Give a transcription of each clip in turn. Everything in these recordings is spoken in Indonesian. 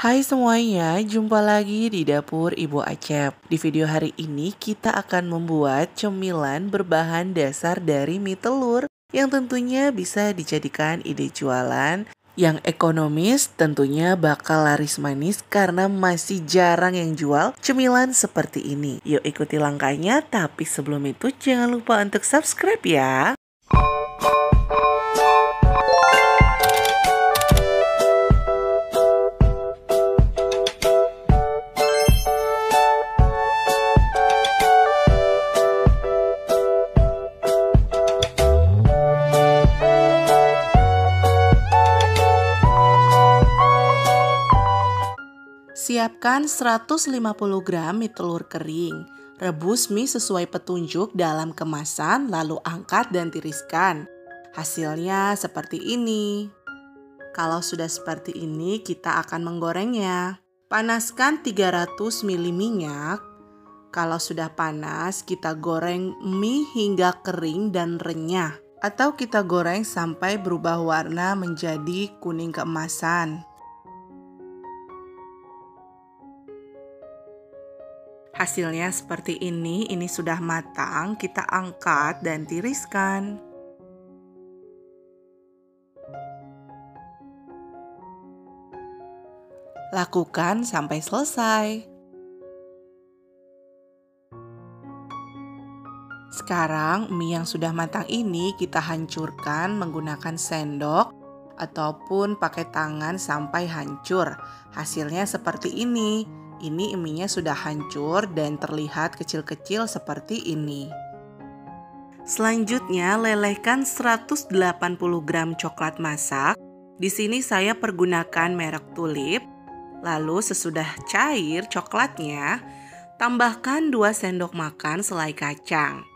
Hai semuanya, jumpa lagi di dapur Ibu Acep. Di video hari ini kita akan membuat cemilan berbahan dasar dari mie telur yang tentunya bisa dijadikan ide jualan yang ekonomis, tentunya bakal laris manis karena masih jarang yang jual cemilan seperti ini. Yuk ikuti langkahnya, tapi sebelum itu jangan lupa untuk subscribe ya. Siapkan 150 gram mie telur kering. Rebus mie sesuai petunjuk dalam kemasan lalu angkat dan tiriskan. Hasilnya seperti ini. Kalau sudah seperti ini kita akan menggorengnya. Panaskan 300 ml minyak. Kalau sudah panas kita goreng mie hingga kering dan renyah. Atau kita goreng sampai berubah warna menjadi kuning keemasan. Hasilnya seperti ini sudah matang, kita angkat dan tiriskan. Lakukan sampai selesai. Sekarang mie yang sudah matang ini kita hancurkan menggunakan sendok ataupun pakai tangan sampai hancur. Hasilnya seperti ini. Ini mie-nya sudah hancur dan terlihat kecil-kecil seperti ini. Selanjutnya lelehkan 180 gram coklat masak. Di sini saya pergunakan merek Tulip. Lalu sesudah cair coklatnya, tambahkan 2 sendok makan selai kacang.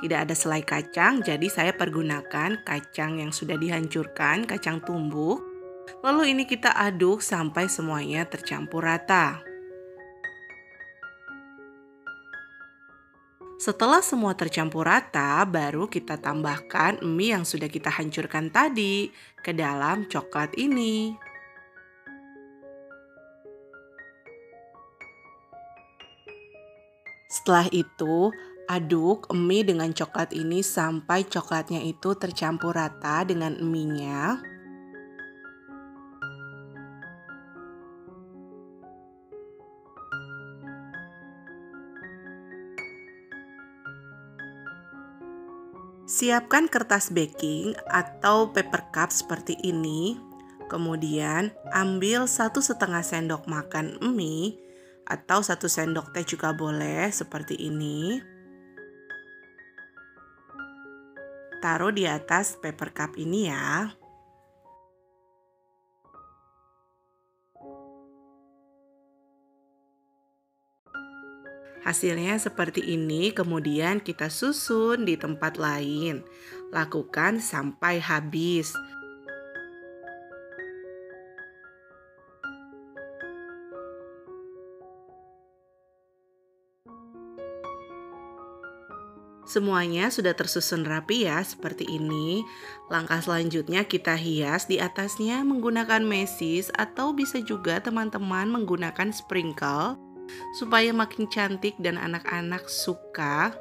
Tidak ada selai kacang, jadi saya pergunakan kacang yang sudah dihancurkan, kacang tumbuk. Lalu ini kita aduk sampai semuanya tercampur rata. Setelah semua tercampur rata, baru kita tambahkan mie yang sudah kita hancurkan tadi ke dalam coklat ini. Setelah itu, aduk mie dengan coklat ini sampai coklatnya itu tercampur rata dengan mie-nya. Siapkan kertas baking atau paper cup seperti ini. Kemudian ambil 1,5 sendok makan mie atau 1 sendok teh juga boleh seperti ini. Taruh di atas paper cup ini ya. Hasilnya seperti ini, kemudian kita susun di tempat lain. Lakukan sampai habis. Semuanya sudah tersusun rapi ya, seperti ini. Langkah selanjutnya kita hias di atasnya menggunakan mesis atau bisa juga teman-teman menggunakan sprinkle supaya makin cantik dan anak-anak suka.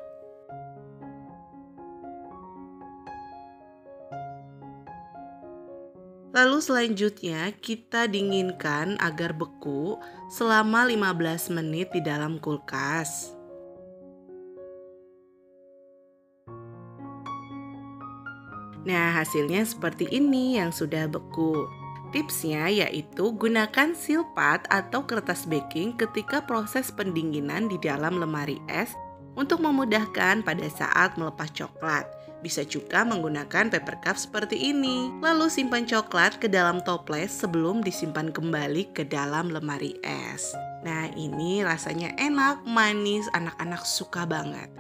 Lalu selanjutnya kita dinginkan agar beku selama 15 menit di dalam kulkas. Nah, hasilnya seperti ini yang sudah beku. Tipsnya yaitu gunakan silpat atau kertas baking ketika proses pendinginan di dalam lemari es untuk memudahkan pada saat melepas coklat. Bisa juga menggunakan paper cup seperti ini. Lalu simpan coklat ke dalam toples sebelum disimpan kembali ke dalam lemari es. Nah, ini rasanya enak, manis, anak-anak suka banget.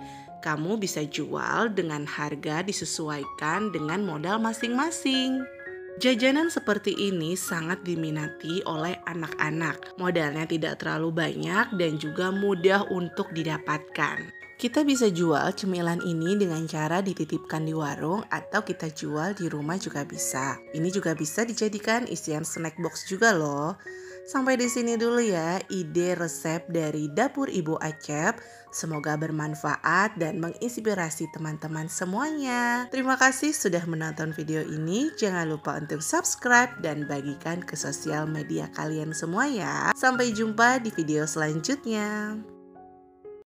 Kamu bisa jual dengan harga disesuaikan dengan modal masing-masing. Jajanan seperti ini sangat diminati oleh anak-anak. Modalnya tidak terlalu banyak dan juga mudah untuk didapatkan. Kita bisa jual cemilan ini dengan cara dititipkan di warung atau kita jual di rumah juga bisa. Ini juga bisa dijadikan isian snack box juga loh. Sampai di sini dulu ya ide resep dari dapur Ibu Acep. Semoga bermanfaat dan menginspirasi teman-teman semuanya. Terima kasih sudah menonton video ini. Jangan lupa untuk subscribe dan bagikan ke sosial media kalian semua ya. Sampai jumpa di video selanjutnya.